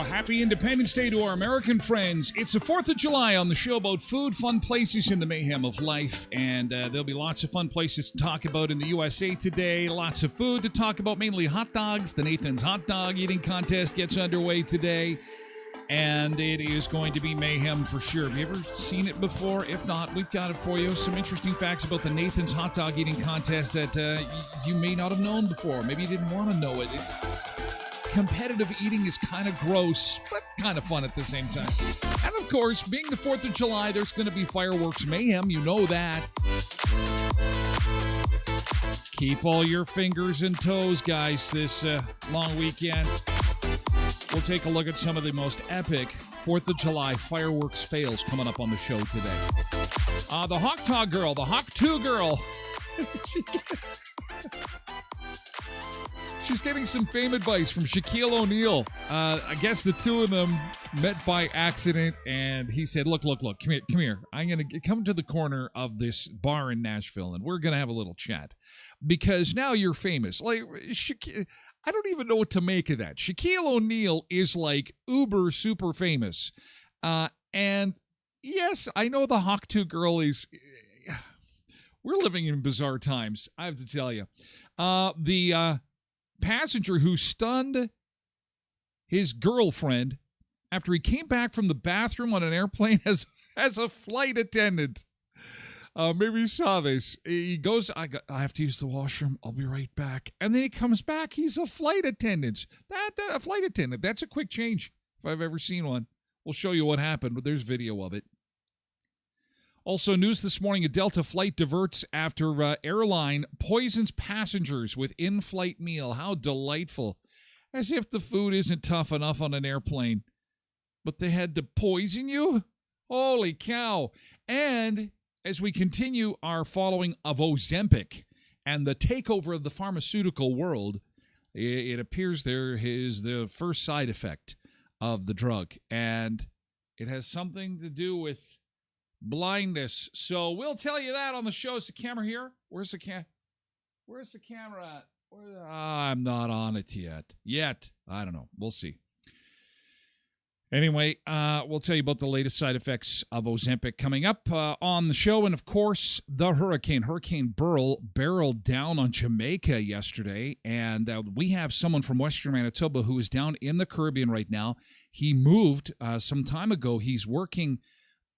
Happy Independence Day to our American friends. It's the 4th of July on the show about food, fun places in the mayhem of life, and there'll be lots of fun places to talk about in the USA today. Lots of food to talk about, mainly hot dogs. The Nathan's Hot Dog Eating Contest gets underway today, and it is going to be mayhem for sure. Have you ever seen it before? If not, we've got it for you. Some interesting facts about the Nathan's Hot Dog Eating Contest that you may not have known before. Maybe you didn't want to know it. Competitive eating is kind of gross, but kind of fun at the same time. And of course, being the 4th of July, there's going to be fireworks mayhem. You know that. Keep all your fingers and toes, guys, this long weekend. We'll take a look at some of the most epic 4th of July fireworks fails coming up on the show today. The Hawk Dog Girl, the Hawk 2 Girl. She's getting some fame advice from Shaquille O'Neal. I guess the two of them met by accident, and he said, look, come here. I'm going to come to the corner of this bar in Nashville, and we're going to have a little chat. Because now you're famous. Like, I don't even know what to make of that. Shaquille O'Neal is like uber super famous. And yes, I know the Hawk 2 Girl is... We're living in bizarre times, I have to tell you. The passenger who stunned his girlfriend after he came back from the bathroom on an airplane as a flight attendant. Maybe you saw this. He goes, I have to use the washroom. I'll be right back. And then he comes back. He's a flight attendant. A flight attendant. That's a quick change if I've ever seen one. We'll show you what happened, but there's video of it. Also, news this morning, a Delta flight diverts after airline poisons passengers with in-flight meal. How delightful. As if the food isn't tough enough on an airplane. But they had to poison you? Holy cow. And as we continue our following of Ozempic and the takeover of the pharmaceutical world, it appears there is the first side effect of the drug. And it has something to do with blindness. So we'll tell you that on the show. Is the camera here? Where's the camera at? I'm not on it yet. I don't know. We'll see. Anyway, we'll tell you about the latest side effects of Ozempic coming up on the show. And, of course, the hurricane. Hurricane Beryl barreled down on Jamaica yesterday. And we have someone from Western Manitoba who is down in the Caribbean right now. He moved some time ago. He's working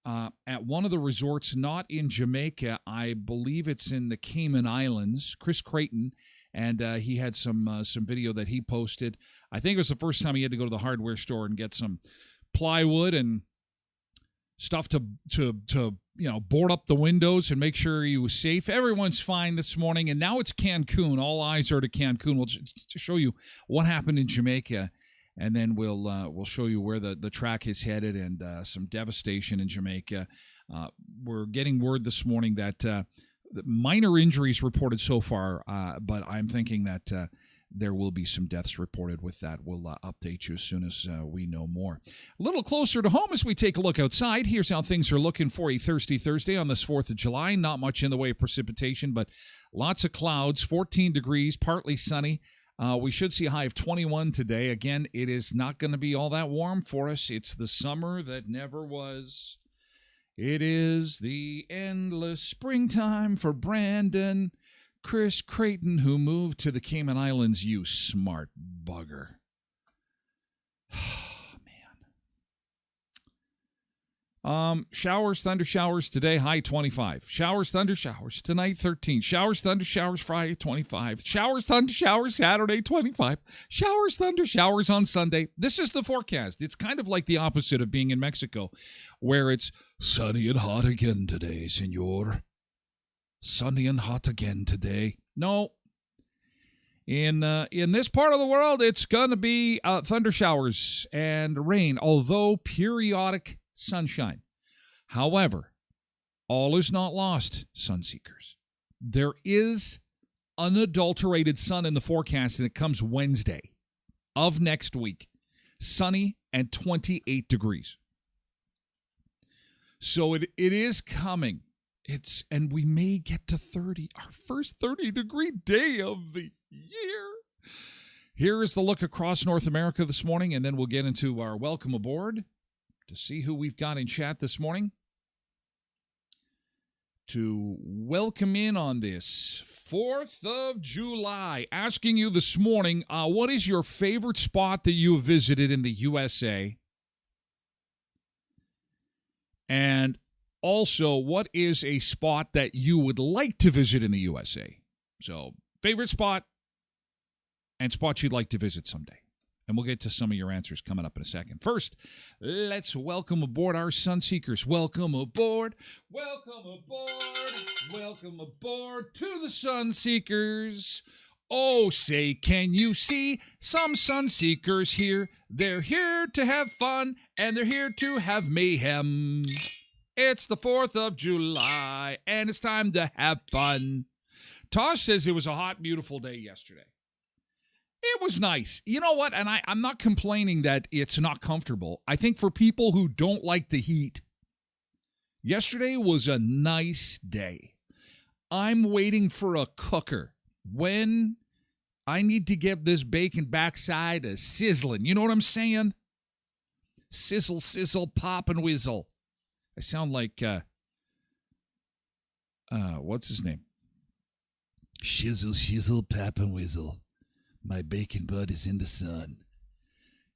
at one of the resorts, not in Jamaica. I believe it's in the Cayman Islands. Chris Creighton. And he had some video that he posted. I think it was the first time he had to go to the hardware store and get some plywood and stuff to board up the windows and make sure he was safe. Everyone's fine this morning, and now it's Cancun. All eyes are to Cancun. We'll to show you what happened in Jamaica, and then we'll show you where the track is headed and some devastation in Jamaica. We're getting word this morning that minor injuries reported so far, but I'm thinking that there will be some deaths reported with that. We'll update you as soon as we know more. A little closer to home as we take a look outside. Here's how things are looking for a thirsty Thursday on this 4th of July. Not much in the way of precipitation, but lots of clouds, 14 degrees, partly sunny. We should see a high of 21 today. Again, it is not going to be all that warm for us. It's the summer that never was. It is the endless springtime for Brandon, Chris Creighton, who moved to the Cayman Islands, you smart bugger. Oh, man. Showers, thunder showers today, high 25. Showers, thunder showers tonight, 13. Showers, thunder showers Friday, 25. Showers, thunder showers Saturday, 25. Showers, thunder showers on Sunday. This is the forecast. It's kind of like the opposite of being in Mexico, where it's sunny and hot again today, senor. Sunny and hot again today. No. In this part of the world, it's going to be thunder showers and rain, although periodic sunshine. However, all is not lost, sunseekers. There is unadulterated sun in the forecast, and it comes Wednesday of next week. Sunny and 28 degrees. So it is coming. And we may get to 30, our first 30-degree day of the year. Here is the look across North America this morning, and then we'll get into our welcome aboard to see who we've got in chat this morning. To welcome in on this 4th of July, asking you this morning, what is your favorite spot that you have visited in the USA? And also, what is a spot that you would like to visit in the USA? So, favorite spot and spots you'd like to visit someday. And we'll get to some of your answers coming up in a second. First, let's welcome aboard our Sunseekers. Welcome aboard. Welcome aboard. Welcome aboard to the Sunseekers. Oh, say, can you see some Sunseekers here? They're here to have fun, and they're here to have mayhem. It's the 4th of July, and it's time to have fun. Tosh says it was a hot, beautiful day yesterday. It was nice. You know what? And I'm not complaining that it's not comfortable. I think for people who don't like the heat, yesterday was a nice day. I'm waiting for a cooker when I need to get this bacon backside a sizzling. You know what I'm saying? Sizzle, sizzle, pop, and whizzle. I sound like, what's his name? Shizzle, shizzle, pop, and whizzle. My bacon bud is in the sun.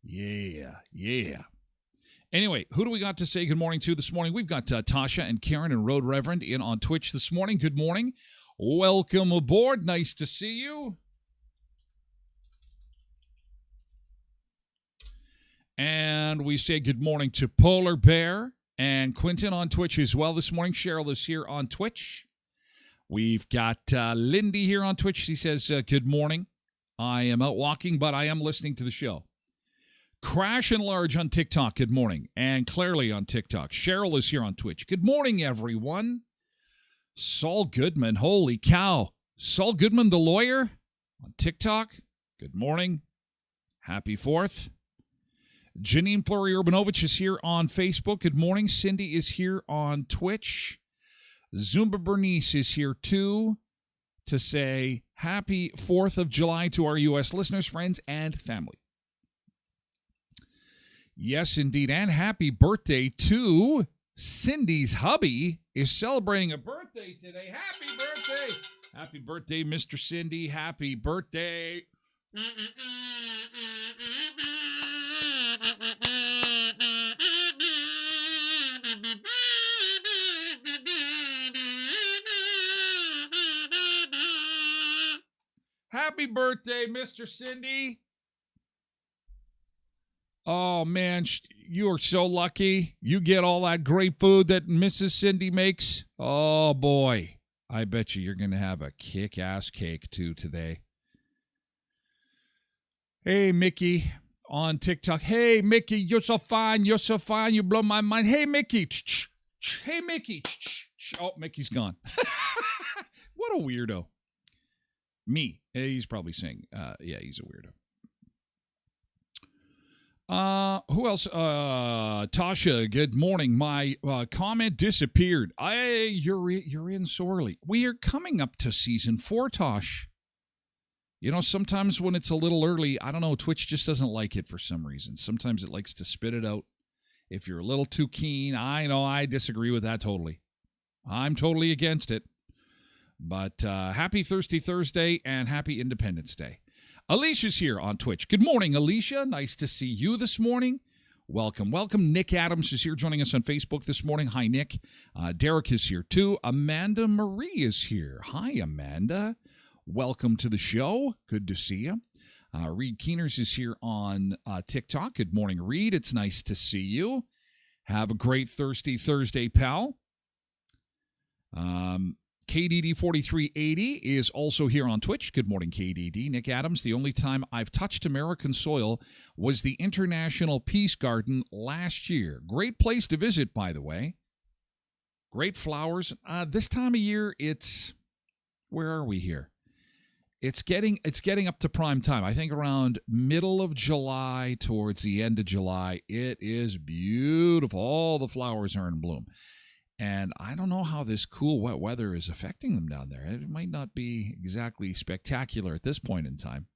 Yeah, yeah. Anyway, who do we got to say good morning to this morning? We've got Tasha and Karen and Road Reverend in on Twitch this morning. Good morning. Welcome aboard. Nice to see you. And we say good morning to Polar Bear and Quentin on Twitch as well this morning. Cheryl is here on Twitch. We've got Lindy here on Twitch. She says good morning. I am out walking, but I am listening to the show. Crash and Large on TikTok, good morning. And Clairely on TikTok. Cheryl is here on Twitch. Good morning, everyone. Saul Goodman, holy cow. Saul Goodman, the lawyer, on TikTok. Good morning. Happy 4th. Janine Fleury Urbanovich is here on Facebook. Good morning. Cindy is here on Twitch. Zumba Bernice is here too to say happy 4th of July to our U.S. listeners, friends, and family. Yes, indeed. And happy birthday to Cindy's hubby is celebrating a birthday today. Happy birthday. Happy birthday, Mr. Cindy. Happy birthday. Happy birthday, Mr. Cindy. Oh, man, you are so lucky. You get all that great food that Mrs. Cindy makes. Oh, boy. I bet you're going to have a kick-ass cake, too, today. Hey, Mickey, on TikTok. Hey, Mickey, you're so fine. You're so fine. You blow my mind. Hey, Mickey. Hey, Mickey. Oh, Mickey's gone. What a weirdo. Me. He's probably saying, yeah, he's a weirdo. Who else? Tasha, good morning. My comment disappeared. You're in sorely. We are coming up to season 4, Tosh. You know, sometimes when it's a little early, I don't know, Twitch just doesn't like it for some reason. Sometimes it likes to spit it out. If you're a little too keen, I know I disagree with that totally. I'm totally against it. But happy Thirsty Thursday and happy Independence Day. Alicia's here on Twitch. Good morning, Alicia. Nice to see you this morning. Welcome. Nick Adams is here joining us on Facebook this morning. Hi, Nick. Derek is here too. Amanda Marie is here. Hi, Amanda. Welcome to the show. Good to see you. Reed Keeners is here on TikTok. Good morning, Reed. It's nice to see you. Have a great Thirsty Thursday, pal. KDD4380 is also here on Twitch. Good morning, KDD. Nick Adams, the only time I've touched American soil was the International Peace Garden last year. Great place to visit, by the way. Great flowers. This time of year, where are we here? It's getting up to prime time. I think around middle of July towards the end of July. It is beautiful. All the flowers are in bloom. And I don't know how this cool, wet weather is affecting them down there. It might not be exactly spectacular at this point in time.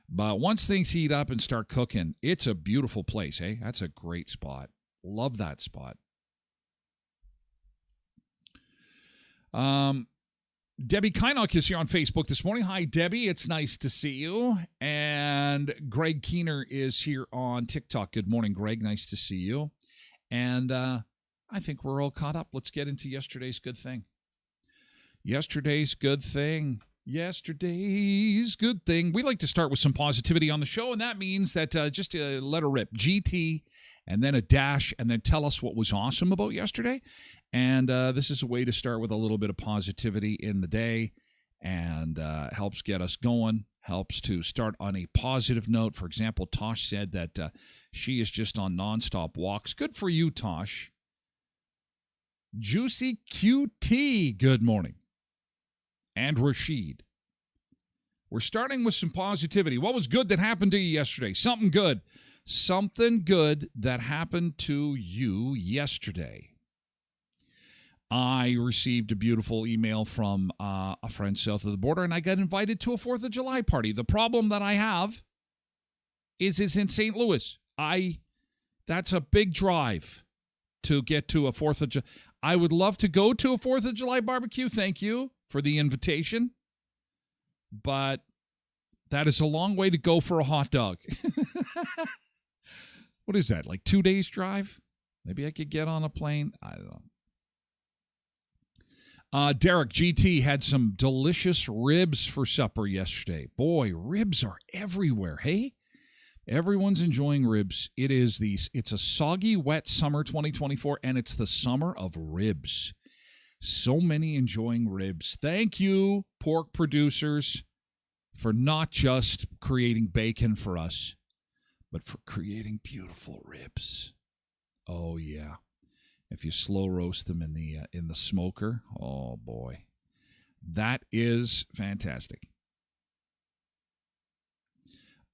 But once things heat up and start cooking, it's a beautiful place, hey? That's a great spot. Love that spot. Debbie Kynock is here on Facebook this morning. Hi, Debbie. It's nice to see you. And Greg Keener is here on TikTok. Good morning, Greg. Nice to see you. And I think we're all caught up. Let's get into yesterday's good thing. Yesterday's good thing. We like to start with some positivity on the show, and that means that just let her rip. GT, and then a dash, and then tell us what was awesome about yesterday. And this is a way to start with a little bit of positivity in the day, and helps get us going, helps to start on a positive note. For example, Tosh said that she is just on nonstop walks. Good for you, Tosh. Juicy QT, good morning. And Rashid. We're starting with some positivity. What was good that happened to you yesterday? Something good. Something good that happened to you yesterday. I received a beautiful email from a friend south of the border, and I got invited to a 4th of July party. The problem that I have is it's in St. Louis. That's a big drive to get to a 4th of July. I would love to go to a 4th of July barbecue. Thank you for the invitation. But that is a long way to go for a hot dog. What is that, like 2 days drive? Maybe I could get on a plane. I don't know. Derek GT had some delicious ribs for supper yesterday. Boy, ribs are everywhere, hey? Everyone's enjoying ribs. It's a soggy, wet summer 2024, and it's the summer of ribs. So many enjoying ribs. Thank you, pork producers, for not just creating bacon for us, but for creating beautiful ribs. Oh, yeah. If you slow roast them in the smoker, oh, boy. That is fantastic.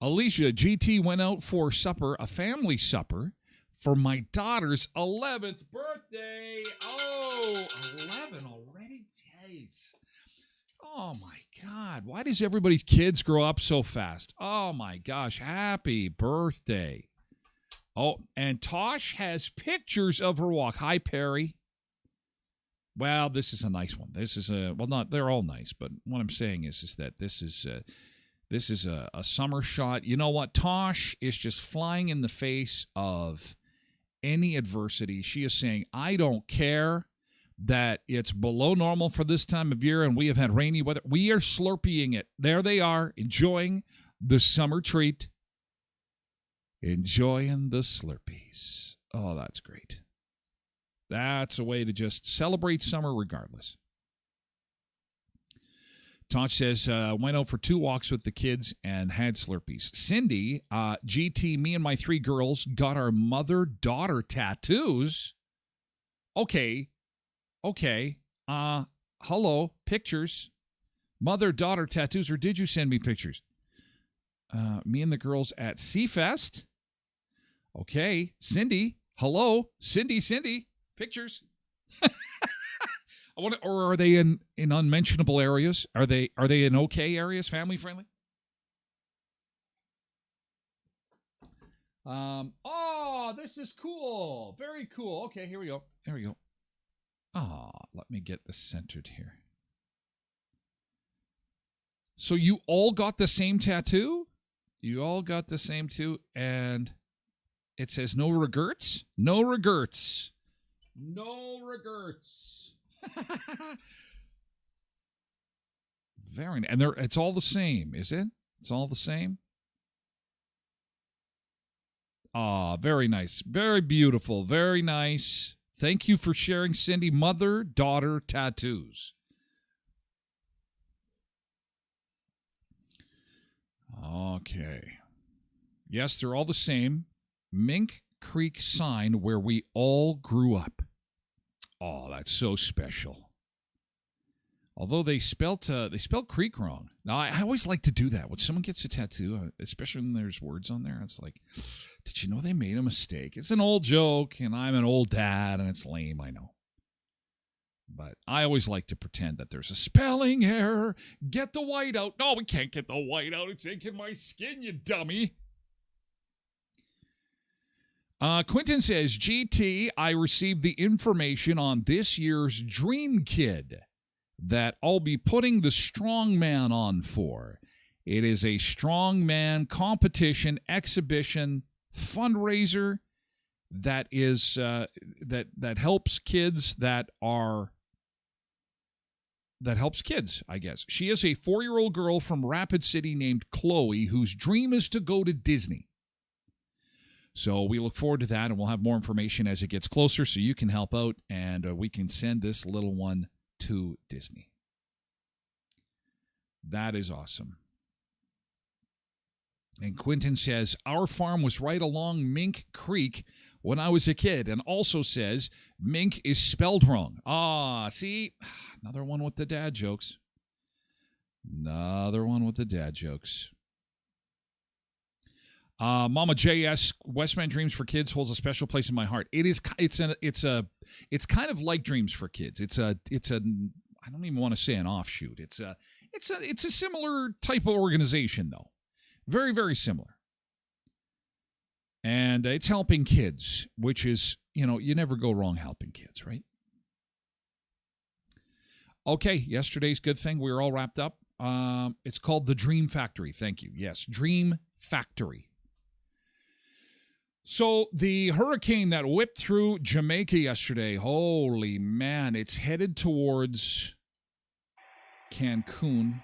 Alicia, GT went out for supper, a family supper, for my daughter's 11th birthday. Oh, 11 already? Jeez. Oh, my God. Why does everybody's kids grow up so fast? Oh, my gosh. Happy birthday. Oh, and Tosh has pictures of her walk. Hi, Perry. Well, this is a nice one. This is not. They're all nice, but what I'm saying is that this is a summer shot. You know what? Tosh is just flying in the face of any adversity. She is saying, I don't care that it's below normal for this time of year and we have had rainy weather. We are slurpeeing it. There they are, enjoying the summer treat. Enjoying the Slurpees. Oh, that's great. That's a way to just celebrate summer regardless. Tosh says, went out for 2 walks with the kids and had Slurpees. Cindy, GT, me and my 3 girls got our mother-daughter tattoos. Okay. Hello, pictures. Mother-daughter tattoos, or did you send me pictures? Me and the girls at Seafest. Okay. Cindy, hello. Cindy, pictures. I wonder, or are they in unmentionable areas? Are they in okay areas, family friendly? Oh, this is cool. Very cool. Okay, here we go. Oh, let me get this centered here. So you all got the same tattoo? You all got the same too, and it says no regrets? No regrets. No regrets. Very nice. And it's all the same, is it? It's all the same? Ah, very nice. Very beautiful. Very nice. Thank you for sharing, Cindy. Mother-daughter tattoos. Okay. Yes, they're all the same. Mink Creek sign where we all grew up. Oh, that's so special. Although they spelled creek wrong. Now, I always like to do that. When someone gets a tattoo, especially when there's words on there, it's like, did you know they made a mistake? It's an old joke, and I'm an old dad, and it's lame, I know. But I always like to pretend that there's a spelling error. Get the white out. No, we can't get the white out. It's inking my skin, you dummy. Quentin says, GT, I received the information on this year's Dream Kid that I'll be putting the strongman on for. It is a strongman competition, exhibition, fundraiser that is that helps kids that helps kids, I guess. She is a 4-year-old girl from Rapid City named Chloe whose dream is to go to Disney. So we look forward to that, and we'll have more information as it gets closer so you can help out, and we can send this little one to Disney. That is awesome. And Quentin says, our farm was right along Mink Creek when I was a kid, and also says, Mink is spelled wrong. Ah, see? Another one with the dad jokes. Mama JS, Westman Dreams for Kids holds a special place in my heart. It's kind of like Dreams for Kids. It's a I don't even want to say an offshoot. It's a similar type of organization though. Very, very similar. And it's helping kids, which is, you never go wrong helping kids, right? Okay, yesterday's good thing. We were all wrapped up. It's called the Dream Factory. Thank you. Yes, Dream Factory. So the hurricane that whipped through Jamaica yesterday, holy man, it's headed towards Cancun.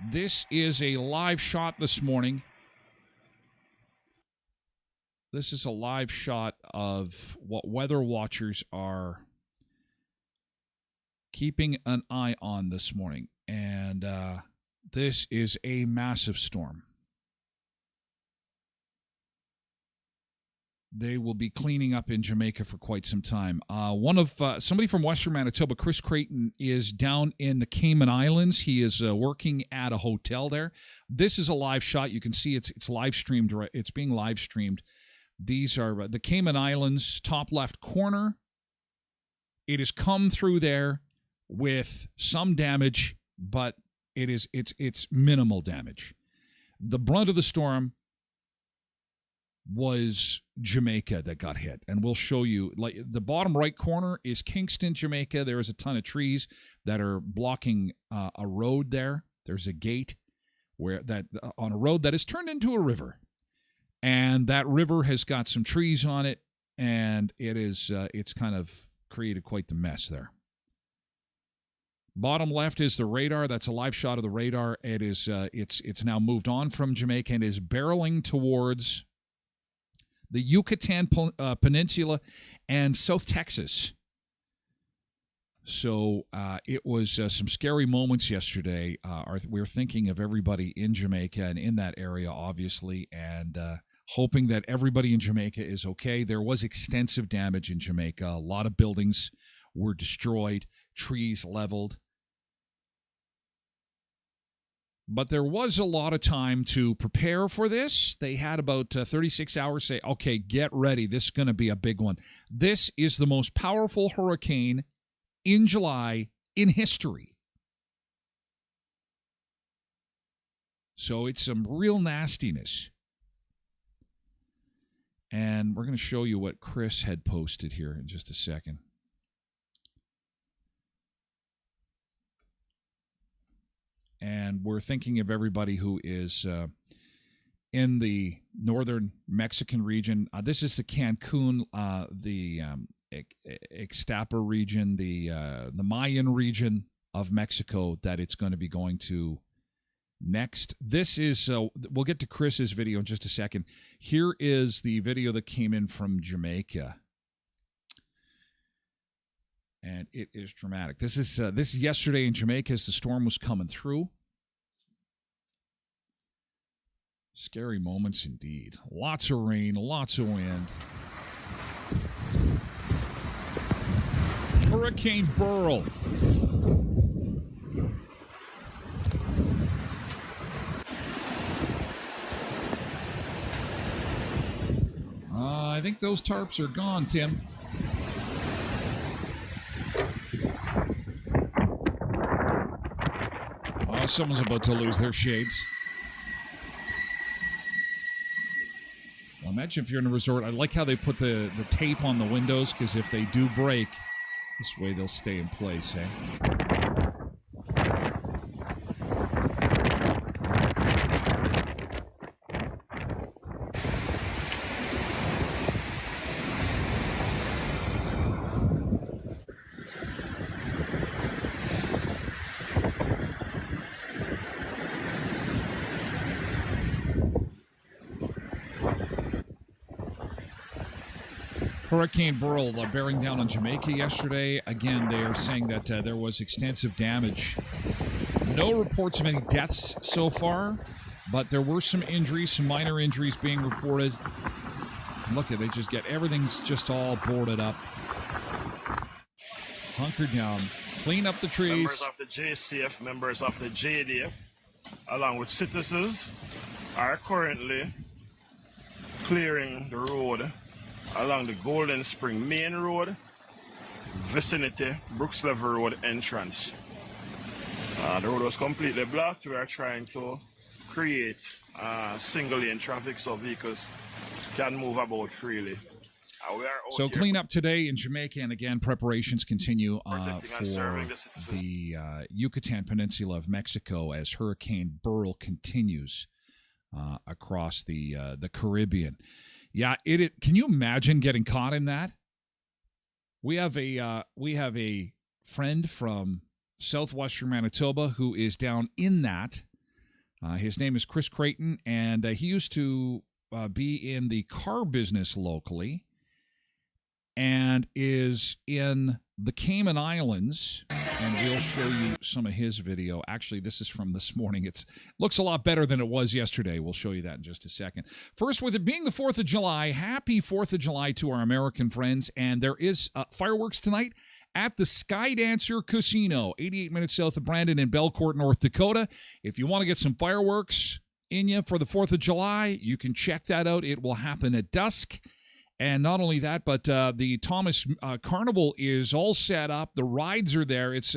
This is a live shot this morning. This is a live shot of what weather watchers are keeping an eye on this morning. And this is a massive storm. They will be cleaning up in Jamaica for quite some time. Somebody from Western Manitoba, Chris Creighton, is down in the Cayman Islands. He is working at a hotel there. This is a live shot. You can see it's live streamed. It's being live streamed. These are the Cayman Islands, top left corner. It has come through there with some damage, but it's minimal damage. The brunt of the storm, was Jamaica that got hit. And we'll show you, like, the bottom right corner is Kingston, Jamaica. There is a ton of trees that are blocking a road there. There's a gate on a road that is turned into a river. And that river has got some trees on it, and it's kind of created quite the mess there. Bottom left is the radar. That's a live shot of the radar. It's now moved on from Jamaica and is barreling towards the Yucatan Peninsula and South Texas. So it was some scary moments yesterday. We're thinking of everybody in Jamaica and in that area, obviously, and hoping that everybody in Jamaica is okay. There was extensive damage in Jamaica. A lot of buildings were destroyed, trees leveled. But there was a lot of time to prepare for this. They had about 36 hours say, okay, get ready. This is going to be a big one. This is the most powerful hurricane in July in history. So it's some real nastiness. And we're going to show you what Chris had posted here in just a second. And we're thinking of everybody who is in the northern Mexican region. This is the Cancun, the Ixtapa region, the Mayan region of Mexico that it's going to be going to next. This is, we'll get to Chris's video in just a second. Here is the video that came in from Jamaica. And it is dramatic. This is yesterday in Jamaica as the storm was coming through. Scary moments indeed. Lots of rain, lots of wind. Hurricane Burl. I think those tarps are gone, Tim. Someone's about to lose their shades. Well, imagine if you're in a resort. I like how they put the tape on the windows, because if they do break, this way they'll stay in place, eh? Hurricane Burl bearing down on Jamaica yesterday. Again, they are saying that there was extensive damage. No reports of any deaths so far, but there were some injuries, some minor injuries being reported. Look at, they just get, everything's just all boarded up. Hunker down. Clean up the trees. Members of the JCF, members of the JDF, along with citizens, are currently clearing the road along the Golden Spring Main Road, vicinity, Brooks Level Road entrance. The road was completely blocked. We are trying to create single lane traffic so vehicles can move about freely. So clean up today in Jamaica, and again, preparations continue for the Yucatan Peninsula of Mexico as Hurricane Burl continues across the Caribbean. Yeah, can you imagine getting caught in that? We have a friend from southwestern Manitoba who is down in that. His name is Chris Creighton, and he used to be in the car business locally, and is in the Cayman Islands, and we'll show you some of his video. Actually, this is from this morning. It looks a lot better than it was yesterday. We'll show you that in just a second. First, with it being the 4th of July, happy 4th of July to our American friends, and there is fireworks tonight at the Sky Dancer Casino, 88 minutes south of Brandon in Belcourt, North Dakota. If you want to get some fireworks in you for the 4th of July, you can check that out. It will happen at dusk. And not only that, but the Thomas Carnival is all set up. The rides are there. It's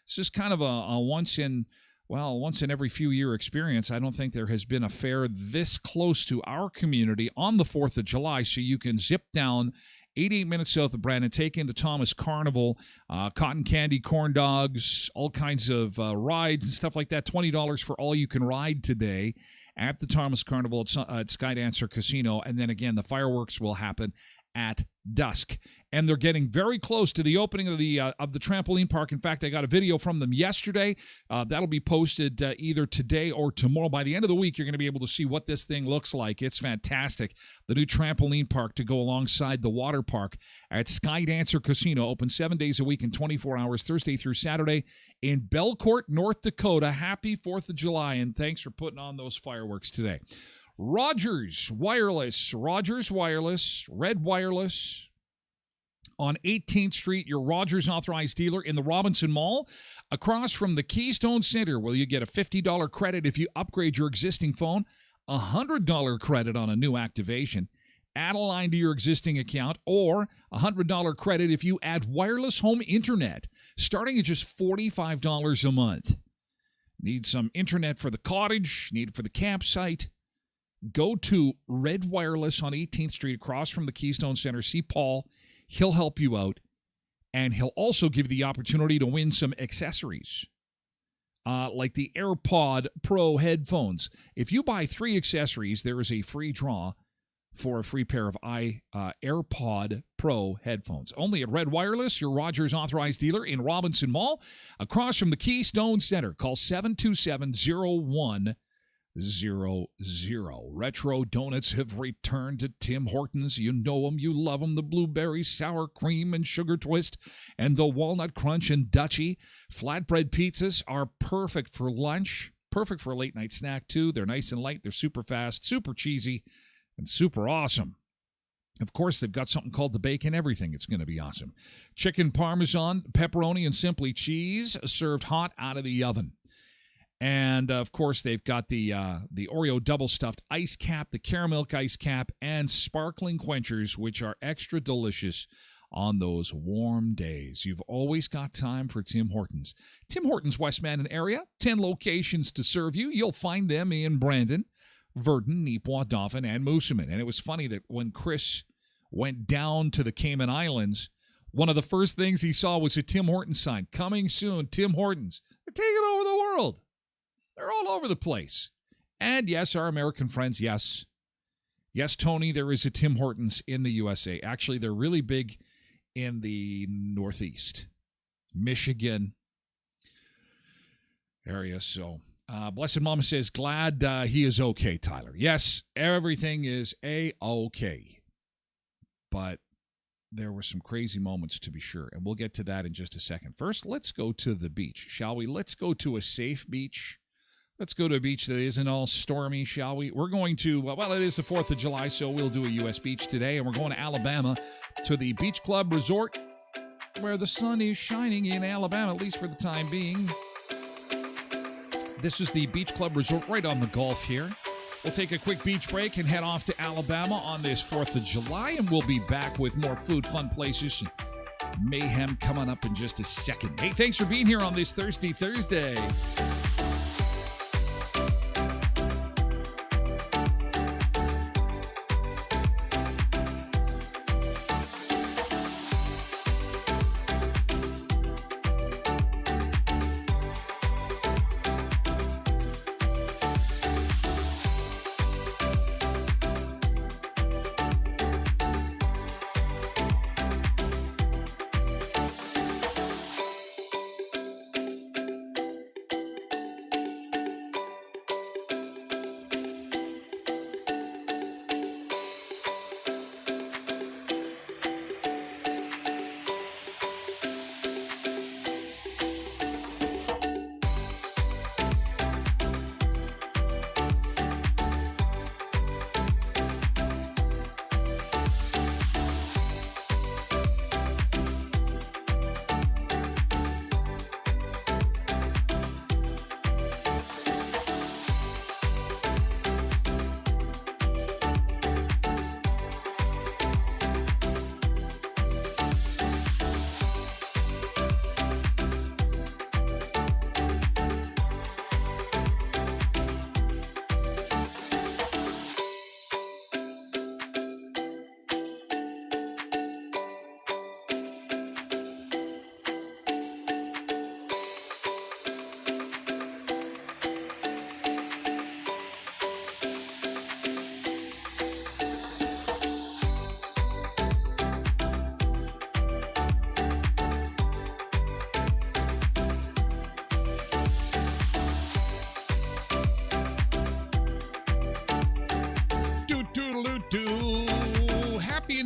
just kind of a once in well, once in every few year experience. I don't think there has been a fair this close to our community on the 4th of July, so you can zip down 88 minutes south of Brandon, take in the Thomas Carnival, cotton candy, corn dogs, all kinds of rides and stuff like that. $20 for all you can ride today at the Thomas Carnival at Skydancer Casino. And then again, the fireworks will happen at dusk, and they're getting very close to the opening of the trampoline park. In fact, I got a video from them yesterday. That'll be posted either today or tomorrow. By the end of the week, you're going to be able to see what this thing looks like. It's fantastic. The new trampoline park to go alongside the water park at Skydancer Casino, open 7 days a week and 24 hours, Thursday through Saturday in Belcourt, North Dakota. Happy 4th of July, and thanks for putting on those fireworks today. Rogers Wireless, Red Wireless on 18th Street, your Rogers authorized dealer in the Robinson Mall, across from the Keystone Center, where you get a $50 credit if you upgrade your existing phone, a $100 credit on a new activation, add a line to your existing account, or a $100 credit if you add wireless home internet, starting at just $45 a month. Need some internet for the cottage, need it for the campsite? Go to Red Wireless on 18th Street across from the Keystone Center. See Paul. He'll help you out. And he'll also give you the opportunity to win some accessories, like the AirPod Pro headphones. If you buy 3 accessories, there is a free draw for a free pair of AirPod Pro headphones. Only at Red Wireless, your Rogers authorized dealer in Robinson Mall, across from the Keystone Center. Call 727-0100. Retro donuts have returned to Tim Hortons. You know them, you love them. The blueberry sour cream and sugar twist and the walnut crunch and Dutchie. Flatbread pizzas are perfect for lunch, perfect for a late night snack too. They're nice and light, they're super fast, super cheesy, and super awesome. Of course, they've got something called the bacon everything. It's going to be awesome. Chicken parmesan, pepperoni, and simply cheese served hot out of the oven. And, of course, they've got the Oreo double-stuffed ice cap, the caramel ice cap, and sparkling quenchers, which are extra delicious on those warm days. You've always got time for Tim Hortons. Tim Hortons, West Mandan area, 10 locations to serve you. You'll find them in Brandon, Verdun, Neepawa, Dauphin, and Moosomin. And it was funny that when Chris went down to the Cayman Islands, one of the first things he saw was a Tim Hortons sign. Coming soon, Tim Hortons. They're taking over the world. They're all over the place. And yes, our American friends, yes. Yes, Tony, there is a Tim Hortons in the USA. Actually, they're really big in the Northeast, Michigan area. So, Blessed Mama says, glad he is okay, Tyler. Yes, everything is A-okay. But there were some crazy moments, to be sure. And we'll get to that in just a second. First, let's go to the beach, shall we? Let's go to a safe beach. Let's go to a beach that isn't all stormy, shall we? We're going to, well, it is the 4th of July, so we'll do a U.S. beach today. And we're going to Alabama to the Beach Club Resort, where the sun is shining in Alabama, at least for the time being. This is the Beach Club Resort right on the Gulf here. We'll take a quick beach break and head off to Alabama on this 4th of July, and we'll be back with more food, fun places, mayhem coming up in just a second. Hey, thanks for being here on this Thursday.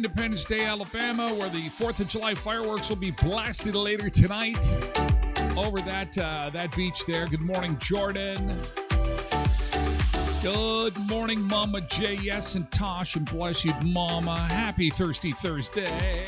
Independence Day, Alabama, where the 4th of July fireworks will be blasted later tonight over that beach there. Good morning, Jordan. Good morning, Mama J.S. and Tosh and bless you, Mama. Happy Thirsty Thursday.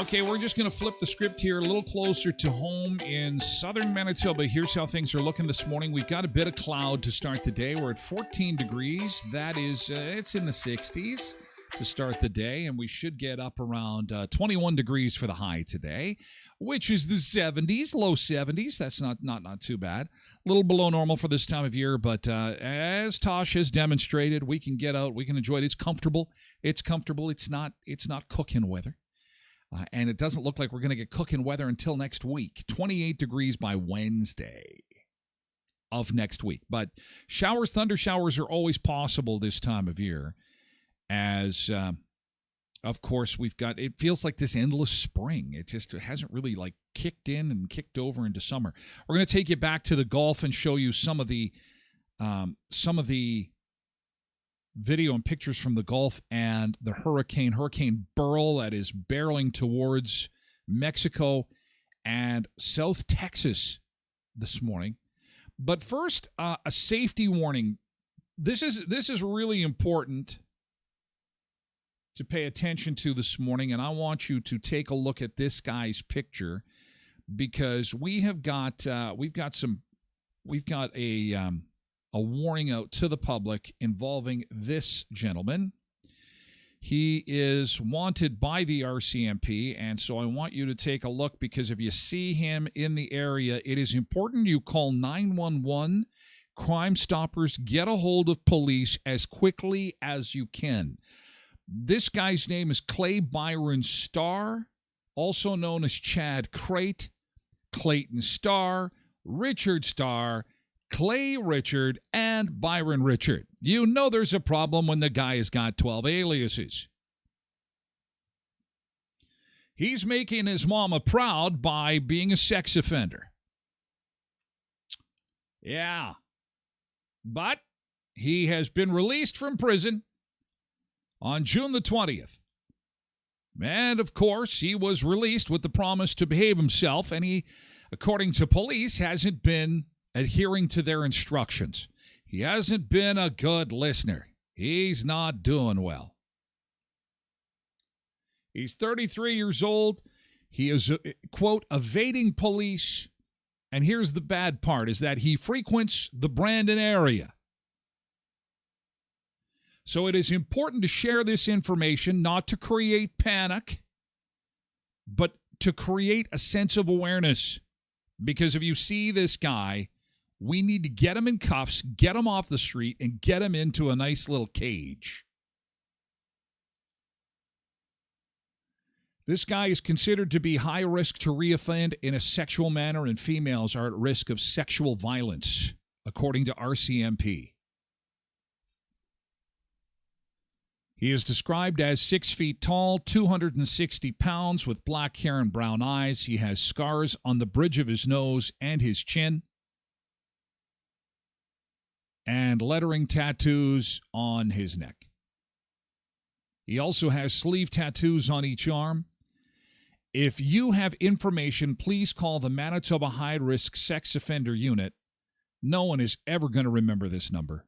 Okay, we're just going to flip the script here a little closer to home in southern Manitoba. Here's how things are looking this morning. We've got a bit of cloud to start the day. We're at 14 degrees. That is, it's in the 60s to start the day, and we should get up around 21 degrees for the high today, which is the 70s, low 70s. That's not too bad. A little below normal for this time of year, but as Tosh has demonstrated, we can get out, we can enjoy it. It's comfortable. It's comfortable. It's not cooking weather. And it doesn't look like we're going to get cooking weather until next week. 28 degrees by Wednesday of next week. But showers, thunder showers are always possible this time of year. As, of course, we've got, it feels like this endless spring. It hasn't really like kicked in and kicked over into summer. We're going to take you back to the Gulf and show you some of the video and pictures from the Gulf and the Hurricane Beryl that is barreling towards Mexico and South Texas this morning. But first, a safety warning. This is really important to pay attention to this morning, and I want you to take a look at this guy's picture because we've got a warning out to the public involving this gentleman. He is wanted by the RCMP, and so I want you to take a look because if you see him in the area, it is important you call 911. Crime Stoppers, get a hold of police as quickly as you can. This guy's name is Clay Byron Starr, also known as Chad Crate, Clayton Starr, Richard Starr, Clay Richard, and Byron Richard. You know there's a problem when the guy has got 12 aliases. He's making his mama proud by being a sex offender. Yeah. But he has been released from prison on June the 20th. And, of course, he was released with the promise to behave himself, and he, according to police, hasn't been adhering to their instructions. He hasn't been a good listener. He's not doing well. He's 33 years old. He is, quote, evading police. And here's the bad part, is that he frequents the Brandon area. So it is important to share this information, not to create panic, but to create a sense of awareness. Because if you see this guy, we need to get him in cuffs, get him off the street, and get him into a nice little cage. This guy is considered to be high risk to reoffend in a sexual manner, and females are at risk of sexual violence, according to RCMP. He is described as 6 feet tall, 260 pounds, with black hair and brown eyes. He has scars on the bridge of his nose and his chin, and lettering tattoos on his neck. He also has sleeve tattoos on each arm. If you have information, please call the Manitoba High Risk Sex Offender Unit. No one is ever going to remember this number.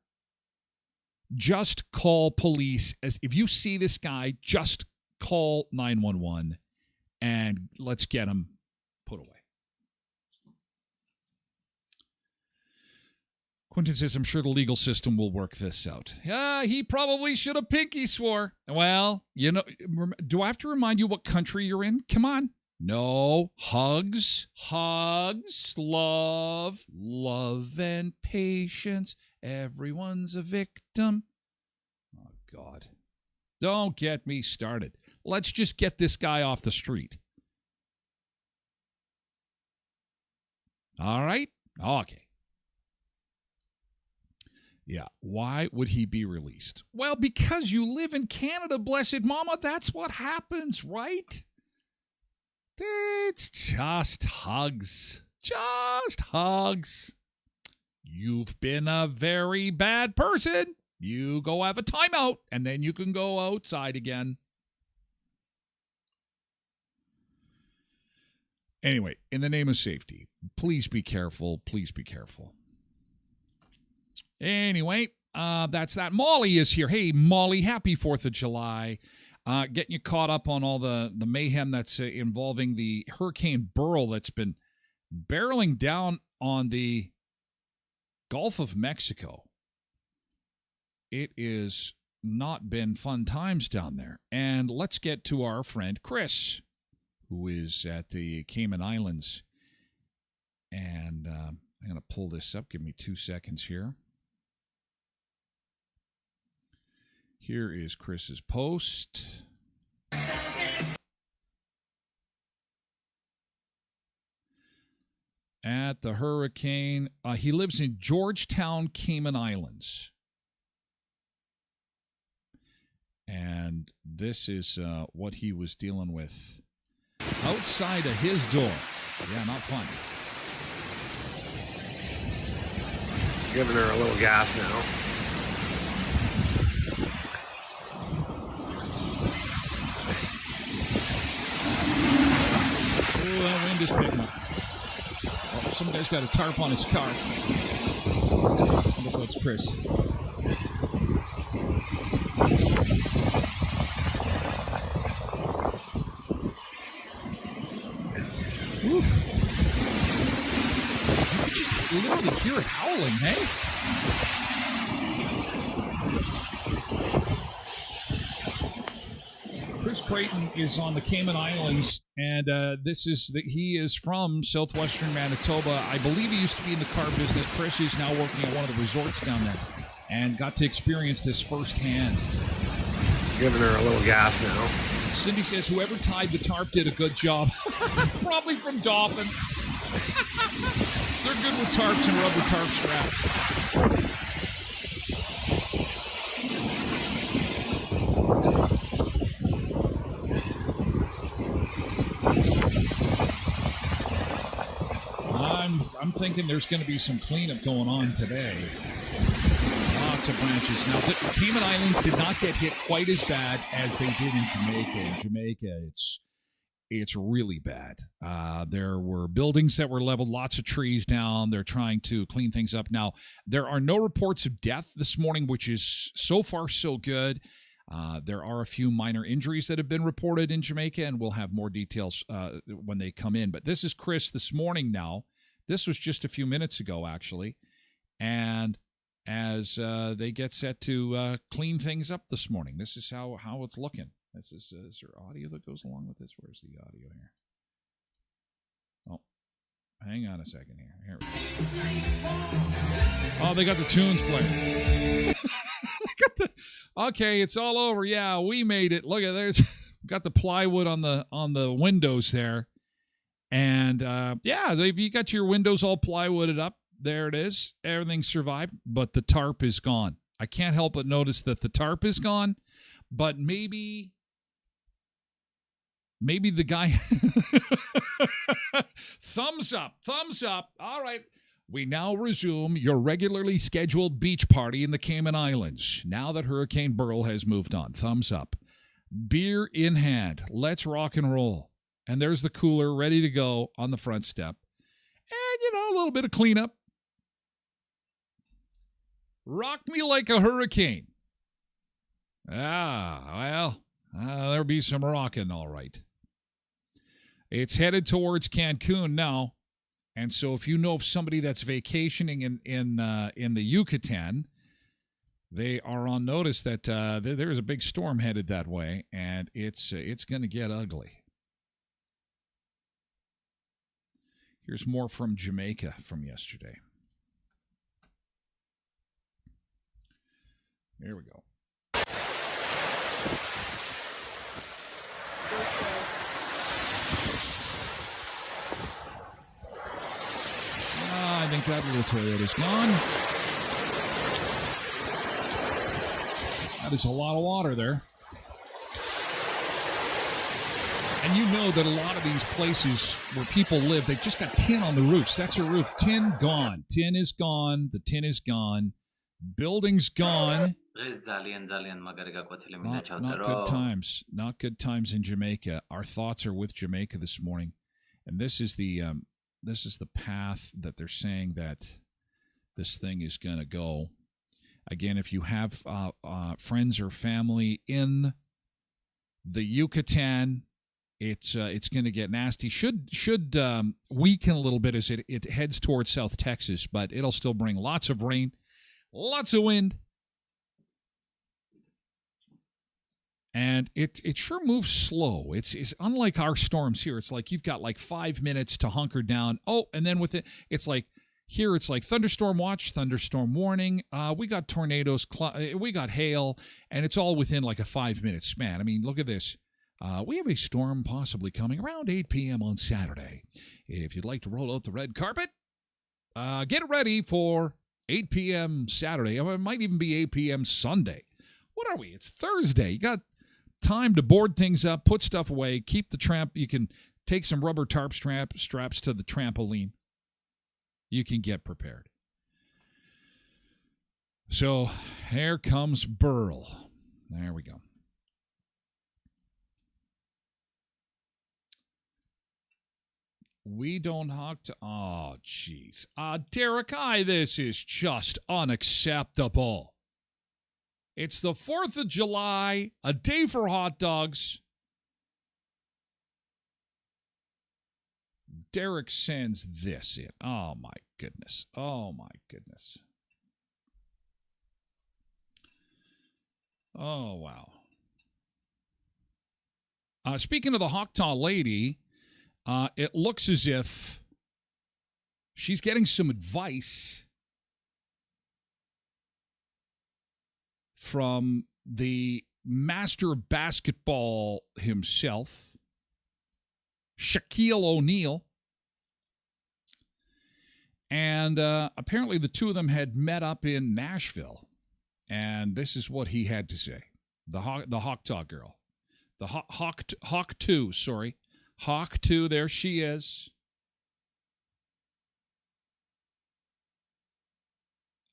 Just call police. If you see this guy, just call 911 and let's get him put away. Quentin says, I'm sure the legal system will work this out. Yeah, he probably should have pinky swore. Well, you know, do I have to remind you what country you're in? Come on. No. Hugs, love and patience. Everyone's a victim. Oh, God. Don't get me started. Let's just get this guy off the street. All right? Okay. Yeah, why would he be released? Well, because you live in Canada, blessed mama. That's what happens, right? It's just hugs. Just hugs. You've been a very bad person. You go have a timeout, and then you can go outside again. Anyway, in the name of safety, please be careful. Please be careful. Anyway, that's that. Molly is here. Hey, Molly, happy 4th of July. Getting you caught up on all the mayhem that's involving the Hurricane Beryl that's been barreling down on the Gulf of Mexico. It is not been fun times down there. And let's get to our friend Chris, who is at the Cayman Islands. And I'm going to pull this up. Give me 2 seconds here. Here is Chris's post. At the hurricane. He lives in Georgetown, Cayman Islands. And this is what he was dealing with outside of his door. Yeah, not fun. Giving her a little gas now. Oh, that wind is picking up. Oh, some guy's got a tarp on his car. I wonder if that's Chris. Oof. You could just literally hear it howling, hey? Chris Creighton is on the Cayman Islands, and he is from southwestern Manitoba. I believe he used to be in the car business. Chris is now working at one of the resorts down there and got to experience this firsthand. Giving her a little gas now. Cindy says whoever tied the tarp did a good job. Probably from Dauphin. They're good with tarps and rubber tarp straps. I'm thinking there's going to be some cleanup going on today. Lots of branches. Now, the Cayman Islands did not get hit quite as bad as they did in Jamaica. In Jamaica, it's really bad. There were buildings that were leveled, lots of trees down. They're trying to clean things up. Now, there are no reports of death this morning, which is so far so good. There are a few minor injuries that have been reported in Jamaica, and we'll have more details when they come in. But this is Chris this morning now. This was just a few minutes ago, actually. And as they get set to clean things up this morning, this is how it's looking. Is there audio that goes along with this? Where's the audio here? Oh, hang on a second here. Here we go. Oh, they got the tunes playing. Okay, it's all over. Yeah, we made it. Look at there's got the plywood on the windows there. And yeah, you got your windows all plywooded up. There it is. Everything survived, but the tarp is gone. I can't help but notice that the tarp is gone, but maybe the guy thumbs up. All right. We now resume your regularly scheduled beach party in the Cayman Islands now that Hurricane Beryl has moved on. Thumbs up. Beer in hand. Let's rock and roll. And there's the cooler ready to go on the front step. And, a little bit of cleanup. Rock me like a hurricane. There'll be some rocking, all right. It's headed towards Cancun now. And so if you know of somebody that's vacationing in the Yucatan, they are on notice that there is a big storm headed that way, and it's going to get ugly. Here's more from Jamaica from yesterday. There we go. I think that little Toyota's gone. That is a lot of water there. And you know that a lot of these places where people live, they've just got tin on the roofs. That's a roof. Tin gone. Tin is gone. The tin is gone. Building's gone. Not good times. Not good times in Jamaica. Our thoughts are with Jamaica this morning, and this is the path that they're saying that this thing is going to go. Again, if you have friends or family in the Yucatan, it's going to get nasty. Should weaken a little bit as it heads towards South Texas, but it'll still bring lots of rain, lots of wind. And it sure moves slow. It's unlike our storms here. It's like you've got like 5 minutes to hunker down. Oh, and then with it, it's like here it's like thunderstorm watch, thunderstorm warning. We got tornadoes, we got hail, and it's all within like a 5-minute span. I mean, look at this. We have a storm possibly coming around 8 p.m. on Saturday. If you'd like to roll out the red carpet, get ready for 8 p.m. Saturday. It might even be 8 p.m. Sunday. What are we? It's Thursday. You got time to board things up, put stuff away, keep the tramp. You can take some rubber tarp straps to the trampoline. You can get prepared. So here comes Burl. There we go. We don't hawk to... Oh, jeez. Derek, this is just unacceptable. It's the 4th of July, a day for hot dogs. Derek sends this in. Oh, my goodness. Oh, my goodness. Oh, wow. Speaking of the Hawktaw lady, it looks as if she's getting some advice from the master of basketball himself, Shaquille O'Neal. And apparently the two of them had met up in Nashville. And this is what he had to say. The Hawktaw girl. The Hawk 2, sorry. Hawk 2, there she is.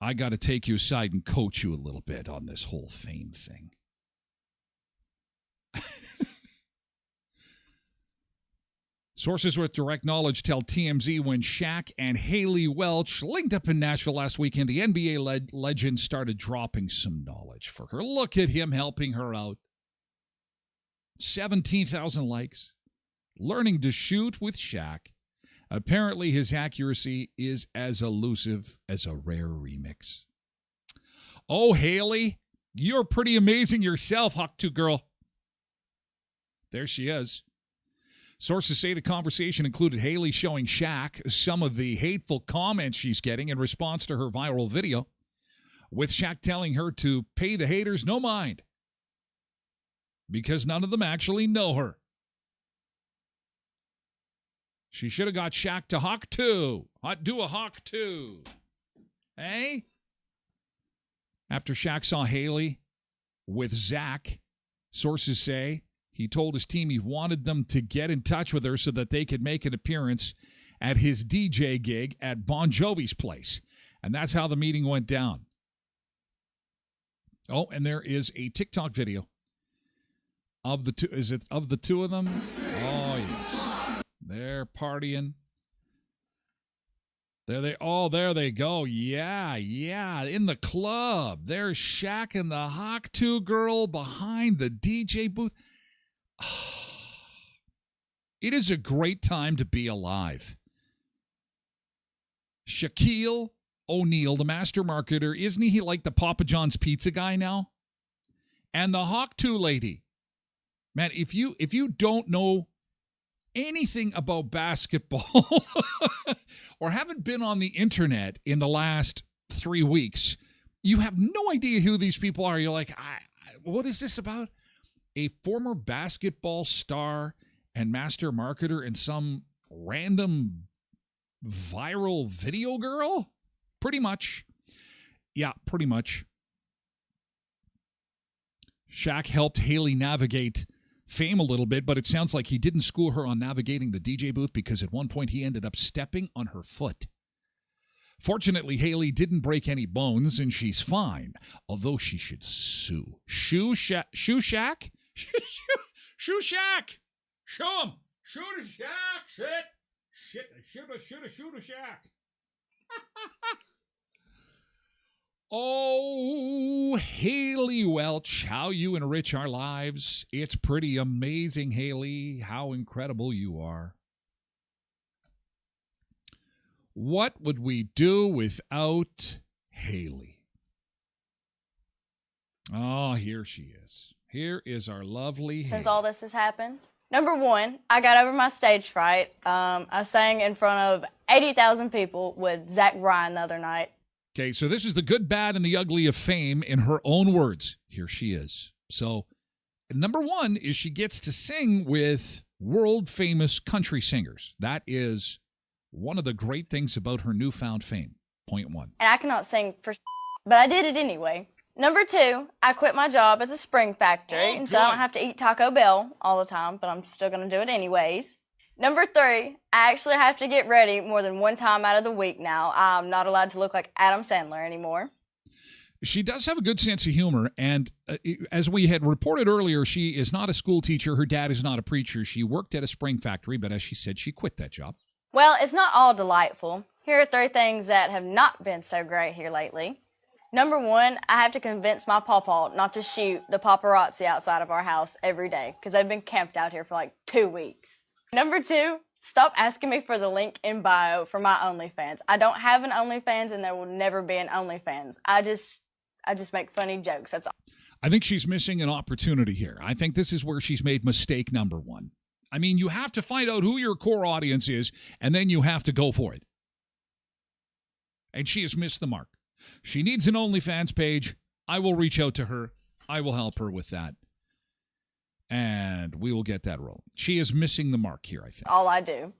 I got to take you aside and coach you a little bit on this whole fame thing. Sources with direct knowledge tell TMZ when Shaq and Haley Welch linked up in Nashville last weekend, the NBA legend started dropping some knowledge for her. Look at him helping her out. 17,000 likes. Learning to shoot with Shaq. Apparently, his accuracy is as elusive as a rare remix. Oh, Haley, you're pretty amazing yourself, Hawk 2 girl. There she is. Sources say the conversation included Haley showing Shaq some of the hateful comments she's getting in response to her viral video, with Shaq telling her to pay the haters no mind because none of them actually know her. She should have got Shaq to Hawk 2. Do a Hawk 2. Hey? After Shaq saw Haley with Zach, sources say he told his team he wanted them to get in touch with her so that they could make an appearance at his DJ gig at Bon Jovi's place. And that's how the meeting went down. Oh, and there is a TikTok video of the two. Is it of the two of them? Oh, yes. They're partying. There they go. Yeah, in the club. There's Shaq and the Hawk 2 girl behind the DJ booth. It is a great time to be alive. Shaquille O'Neal, the master marketer, isn't he like the Papa John's pizza guy now? And the Hawk 2 lady. Man, if you don't know anything about basketball or haven't been on the internet in the last 3 weeks, you have no idea who these people are. You're like, what is this about? A former basketball star and master marketer and some random viral video girl? Pretty much. Yeah, pretty much. Shaq helped Haley navigate fame a little bit, but it sounds like he didn't school her on navigating the DJ booth because at one point he ended up stepping on her foot. Fortunately, Haley didn't break any bones and she's fine, although she should sue. Shoe Shack? Shoe Shack? Shoe Shack! Show him! Shoot a shack! Shoot a shack! Oh, Haley Welch, how you enrich our lives. It's pretty amazing, Haley, how incredible you are. What would we do without Haley? Oh, here she is. Here is our lovely Since Haley. all this has happened. Number one, I got over my stage fright. I sang in front of 80,000 people with Zach Bryan the other night. Okay, so this is the good, bad, and the ugly of fame in her own words. Here she is. So, number one is she gets to sing with world-famous country singers. That is one of the great things about her newfound fame. Point one. And I cannot sing for but I did it anyway. Number two, I quit my job at the Spring Factory, and so I don't have to eat Taco Bell all the time, but I'm still going to do it anyways. Number three, I actually have to get ready more than one time out of the week now. I'm not allowed to look like Adam Sandler anymore. She does have a good sense of humor, and as we had reported earlier, she is not a school teacher. Her dad is not a preacher. She worked at a spring factory, but as she said, she quit that job. Well, it's not all delightful. Here are three things that have not been so great here lately. Number one, I have to convince my pawpaw not to shoot the paparazzi outside of our house every day because they've been camped out here for like 2 weeks. Number two, stop asking me for the link in bio for my OnlyFans. I don't have an OnlyFans and there will never be an OnlyFans. I just make funny jokes. That's all. I think she's missing an opportunity here. I think this is where she's made mistake number one. I mean, you have to find out who your core audience is, and then you have to go for it. And she has missed the mark. She needs an OnlyFans page. I will reach out to her. I will help her with that. And we will get that rolling. She is missing the mark here, I think. All I do.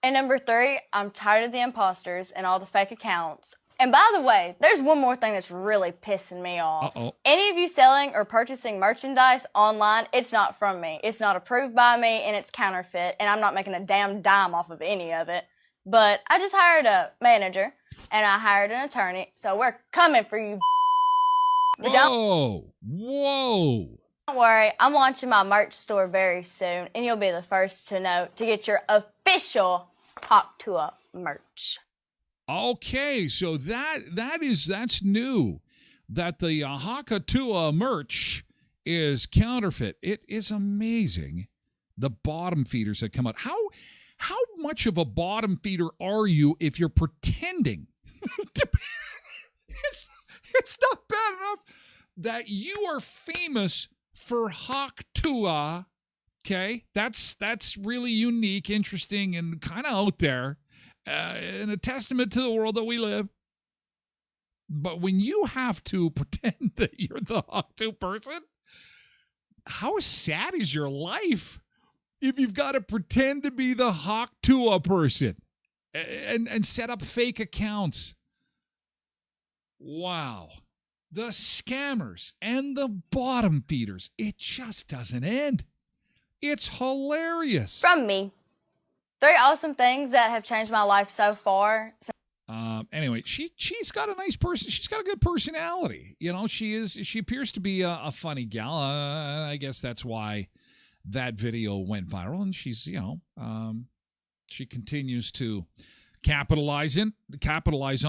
And number three, I'm tired of the imposters and all the fake accounts. And by the way, there's one more thing that's really pissing me off. Uh-oh. Any of you selling or purchasing merchandise online, it's not from me. It's not approved by me, and it's counterfeit, and I'm not making a damn dime off of any of it. But I just hired a manager, and I hired an attorney, so we're coming for you. But Whoa! don't worry, I'm launching my merch store very soon, and you'll be the first to know to get your official Hawk Tour merch. Okay, so that's new. That the Hakatua merch is counterfeit. It is amazing. The bottom feeders that come out. How much of a bottom feeder are you if you're pretending to be, it's not bad enough that you are famous for Hakatua. Okay, that's really unique, interesting, and kind of out there. And a testament to the world that we live. But when you have to pretend that you're the Hawk2 person, how sad is your life if you've got to pretend to be the Hawk2 person and set up fake accounts? Wow. The scammers and the bottom feeders, it just doesn't end. It's hilarious. From me. 3 awesome things that have changed my life so far. Anyway, she's got a nice person. She's got a good personality. You know, she appears to be a funny gal. I guess that's why that video went viral. And she's, she continues to capitalize on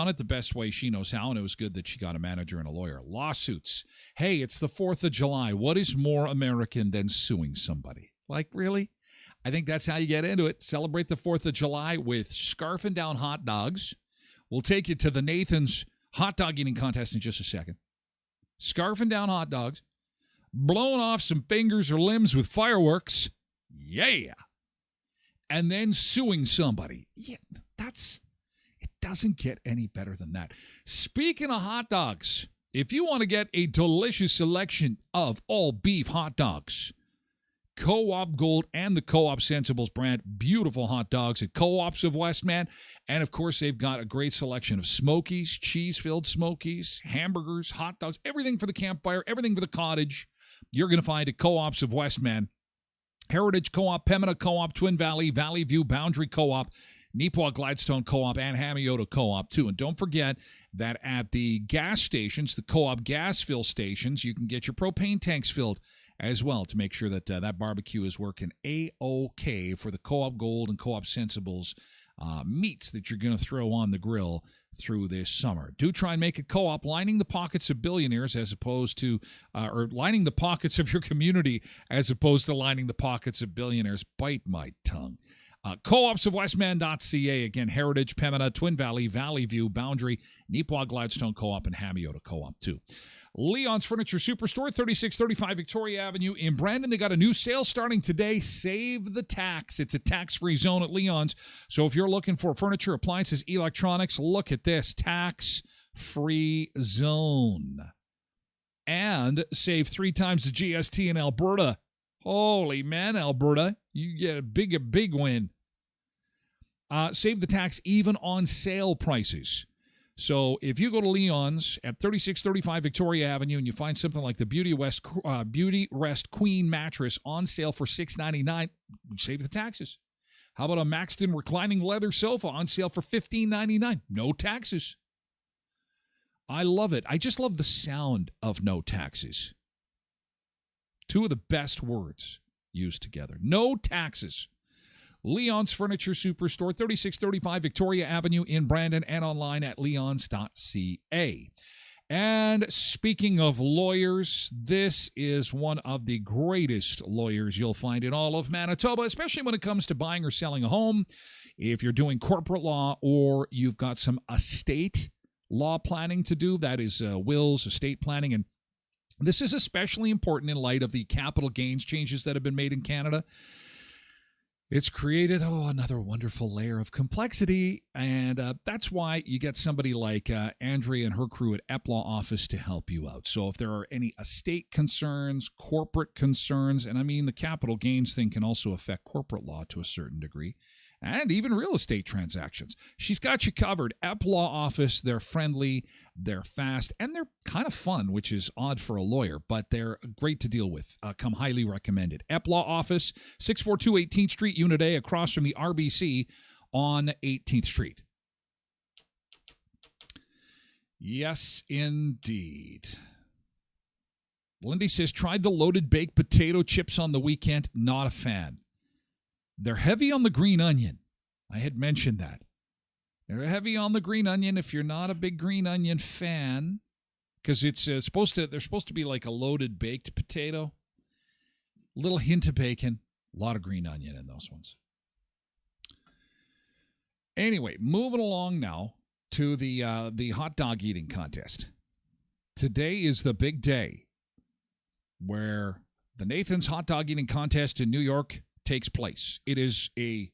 it the best way she knows how. And it was good that she got a manager and a lawyer. Lawsuits. Hey, it's the 4th of July. What is more American than suing somebody? Like, really? I think that's how you get into it. Celebrate the 4th of July with scarfing down hot dogs. We'll take you to the Nathan's hot dog eating contest in just a second. Scarfing down hot dogs. Blowing off some fingers or limbs with fireworks. Yeah. And then suing somebody. Yeah, it doesn't get any better than that. Speaking of hot dogs, if you want to get a delicious selection of all beef hot dogs, Co-op Gold and the Co-op Sensibles brand, beautiful hot dogs at Co-ops of Westman. And, of course, they've got a great selection of smokies, cheese-filled smokies, hamburgers, hot dogs, everything for the campfire, everything for the cottage. You're going to find at Co-ops of Westman. Heritage Co-op, Pembina Co-op, Twin Valley, Valley View, Boundary Co-op. Neepawa Gladstone Co-op, and Hamiota Co-op, too. And don't forget that at the gas stations, the Co-op gas fill stations, you can get your propane tanks filled as well to make sure that that barbecue is working A-OK for the Co-op Gold and Co-op Sensibles meats that you're going to throw on the grill through this summer. Do try and make a co-op lining the pockets of billionaires as opposed to, or lining the pockets of your community as opposed to lining the pockets of billionaires. Bite my tongue. Co-ops of Westman.ca, again, Heritage, Pembina, Twin Valley, Valley View, Boundary, Neepawa Gladstone Co-op, and Hamiota Co-op, too. Leon's Furniture Superstore, 3635 Victoria Avenue in Brandon. They got a new sale starting today. Save the tax. It's a tax-free zone at Leon's. So if you're looking for furniture, appliances, electronics, look at this. Tax-free zone. And save 3 times the GST in Alberta. Holy man, Alberta. You get a big win. Save the tax even on sale prices. So if you go to Leon's at 3635 Victoria Avenue and you find something like the Beauty Rest Queen mattress on sale for $6.99, save the taxes. How about a Maxton reclining leather sofa on sale for $15.99? No taxes. I love it. I just love the sound of no taxes. 2 of the best words used together. No taxes. Leon's Furniture Superstore, 3635 Victoria Avenue in Brandon, and online at leons.ca. And speaking of lawyers, this is one of the greatest lawyers you'll find in all of Manitoba, especially when it comes to buying or selling a home. If you're doing corporate law or you've got some estate law planning to do, that is wills, estate planning, and this is especially important in light of the capital gains changes that have been made in Canada. It's created, another wonderful layer of complexity, and that's why you get somebody like Andrea and her crew at EPLAW Office to help you out. So if there are any estate concerns, corporate concerns, and I mean the capital gains thing can also affect corporate law to a certain degree, and even real estate transactions. She's got you covered. EPLAW Office, they're friendly, they're fast, and they're kind of fun, which is odd for a lawyer, but they're great to deal with. Come highly recommended. EPLAW Office, 642 18th Street, Unit A, across from the RBC on 18th Street. Yes, indeed. Lindy says, tried the loaded baked potato chips on the weekend. Not a fan. They're heavy on the green onion. I had mentioned that. They're heavy on the green onion if you're not a big green onion fan, because it's they're supposed to be like a loaded baked potato. Little hint of bacon, a lot of green onion in those ones. Anyway, moving along now to the hot dog eating contest. Today is the big day where the Nathan's Hot Dog Eating Contest in New York takes place. It is a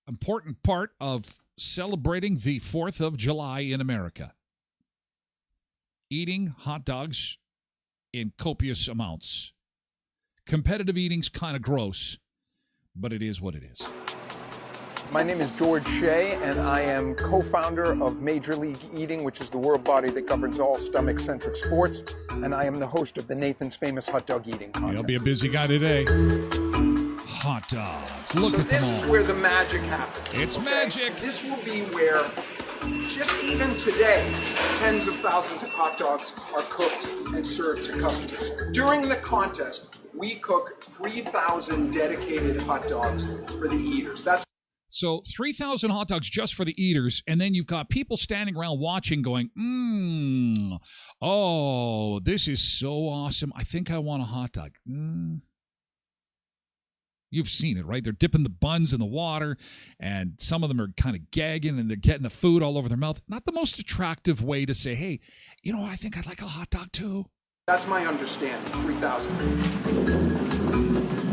important part of celebrating the 4th of July in America. Eating hot dogs in copious amounts. Competitive eating's kind of gross, but it is what it is. My name is George Shea, and I am co-founder of Major League Eating, which is the world body that governs all stomach-centric sports, and I am the host of the Nathan's Famous Hot Dog Eating Contest. He'll be a busy guy today. Hot dogs. Look at them all. This is where the magic happens. It's okay? Magic. This will be where, just even today, tens of thousands of hot dogs are cooked and served to customers. During the contest, we cook 3,000 dedicated hot dogs for the eaters. So 3,000 hot dogs just for the eaters, and then you've got people standing around watching going, oh, this is so awesome. I think I want a hot dog. You've seen it, right? They're dipping the buns in the water, and some of them are kind of gagging, and they're getting the food all over their mouth. Not the most attractive way to say, hey, you know what? I think I'd like a hot dog too. That's my understanding, 3,000.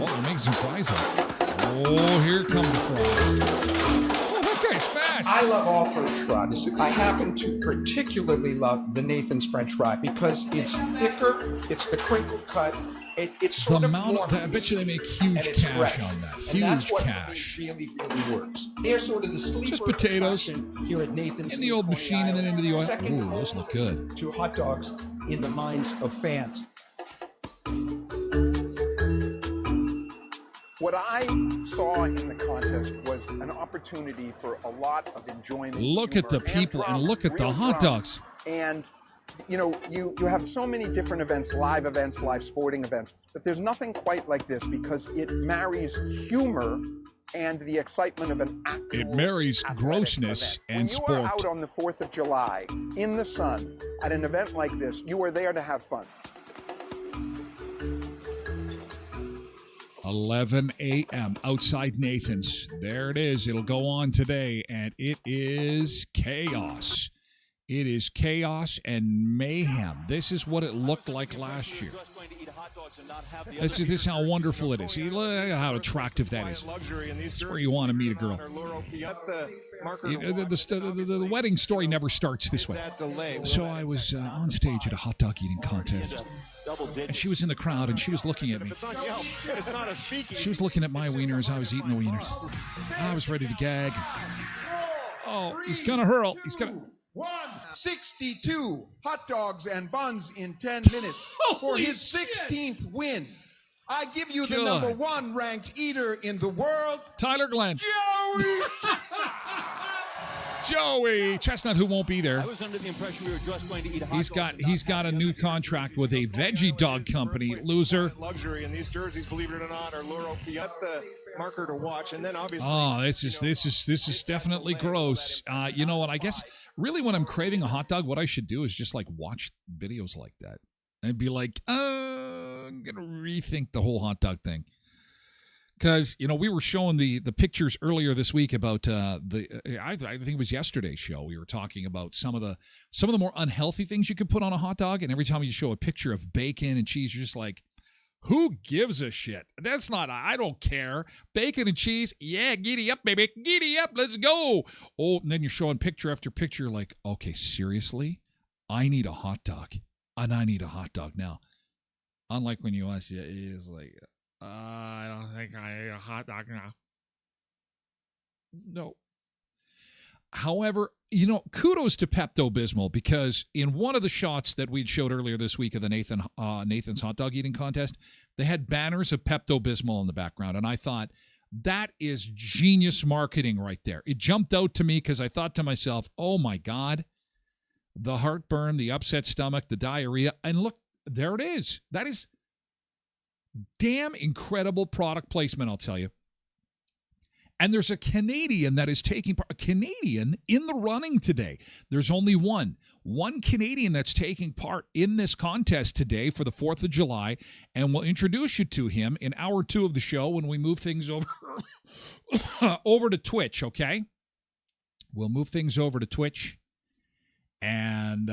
Oh, they're making some fries though. Oh, here come the fries. Oh, that guy's fast. I love all French fries. I happen to particularly love the Nathan's French fry because it's thicker, it's the crinkle cut, it's sort of more. I bet you they make huge cash on that. Huge and that's what cash. Really works. They're sort of the sleeper just potatoes here at Nathan's in the old machine and then into the oil. Ooh, those look good. To hot dogs in the minds of fans. What I saw in the contest was an opportunity for a lot of enjoyment. Look at the people and look at the hot dogs. And, you know, you have so many different events, live sporting events, but there's nothing quite like this because it marries humor and the excitement of an actual It marries grossness event. and sport. When you are sport. out on the 4th of July in the sun at an event like this, you are there to have fun. 11 a.m. outside Nathan's. There it is. It'll go on today, and it is chaos. It is chaos and mayhem. This is what it looked like last year. This is how wonderful it is. See, look at how attractive that is. That's where you want to meet a girl. The wedding story never starts this way. So I was on stage at a hot dog eating contest, and she was in the crowd, and she was looking at me. She was looking at my wieners. I was eating the wieners. I was ready to gag. Oh, he's gonna hurl. He's gonna... 162 hot dogs and buns in 10 minutes for his 16th win. I give you the God. #1 ranked eater in the world, Tyler Glen. Joey. Joey Chestnut, who won't be there. I was under the impression we were just going to eat a hot He's got a new contract with a veggie dog company. Loser. Luxury, and these jerseys, believe it or not, are Luro. That's the marker to watch. And then obviously, Oh, this is definitely gross. You know what? I guess really when I'm craving a hot dog, what I should do is just like watch videos like that and be like, I'm gonna rethink the whole hot dog thing. Because, you know, we were showing the pictures earlier this week about I think it was yesterday's show. We were talking about some of the more unhealthy things you could put on a hot dog. And every time you show a picture of bacon and cheese, you're just like, who gives a shit? That's not, I don't care. Bacon and cheese, yeah, giddy up, baby. Giddy up, let's go. Oh, and then you're showing picture after picture like, okay, seriously? I need a hot dog. And I need a hot dog now. Unlike when you watch it, it's like... I don't think I ate a hot dog now. No. However, you know, kudos to Pepto-Bismol because in one of the shots that we'd showed earlier this week of the Nathan's hot dog eating contest, they had banners of Pepto-Bismol in the background, and I thought, that is genius marketing right there. It jumped out to me because I thought to myself, oh my God, the heartburn, the upset stomach, the diarrhea, and look, there it is. That is... damn incredible product placement, I'll tell you. And there's a Canadian that is taking part, a Canadian in the running today. There's only one Canadian that's taking part in this contest today for the 4th of July, and we'll introduce you to him in hour 2 of the show when we move things over, over to Twitch, okay? We'll move things over to Twitch, and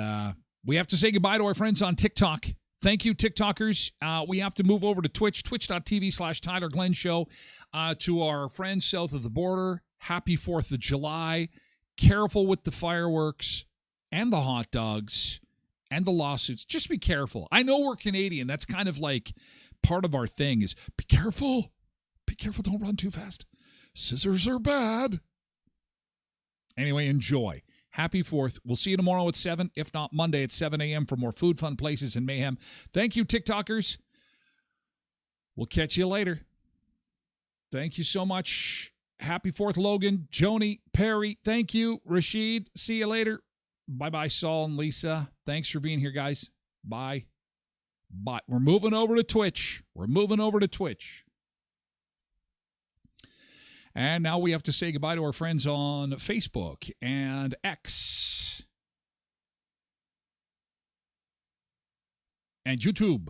we have to say goodbye to our friends on TikTok. Thank you, TikTokers. We have to move over to Twitch, twitch.tv/Tyler Glen Show. To our friends south of the border, happy 4th of July. Careful with the fireworks and the hot dogs and the lawsuits. Just be careful. I know we're Canadian. That's kind of like part of our thing is be careful. Be careful. Don't run too fast. Scissors are bad. Anyway, enjoy. Happy 4th. We'll see you tomorrow at 7, if not Monday at 7 a.m. for more food, fun, places, and mayhem. Thank you, TikTokers. We'll catch you later. Thank you so much. Happy 4th, Logan, Joni, Perry. Thank you, Rashid. See you later. Bye-bye, Saul and Lisa. Thanks for being here, guys. Bye. Bye. We're moving over to Twitch. And now we have to say goodbye to our friends on Facebook and X and YouTube.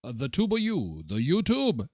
The Tuba U, the YouTube.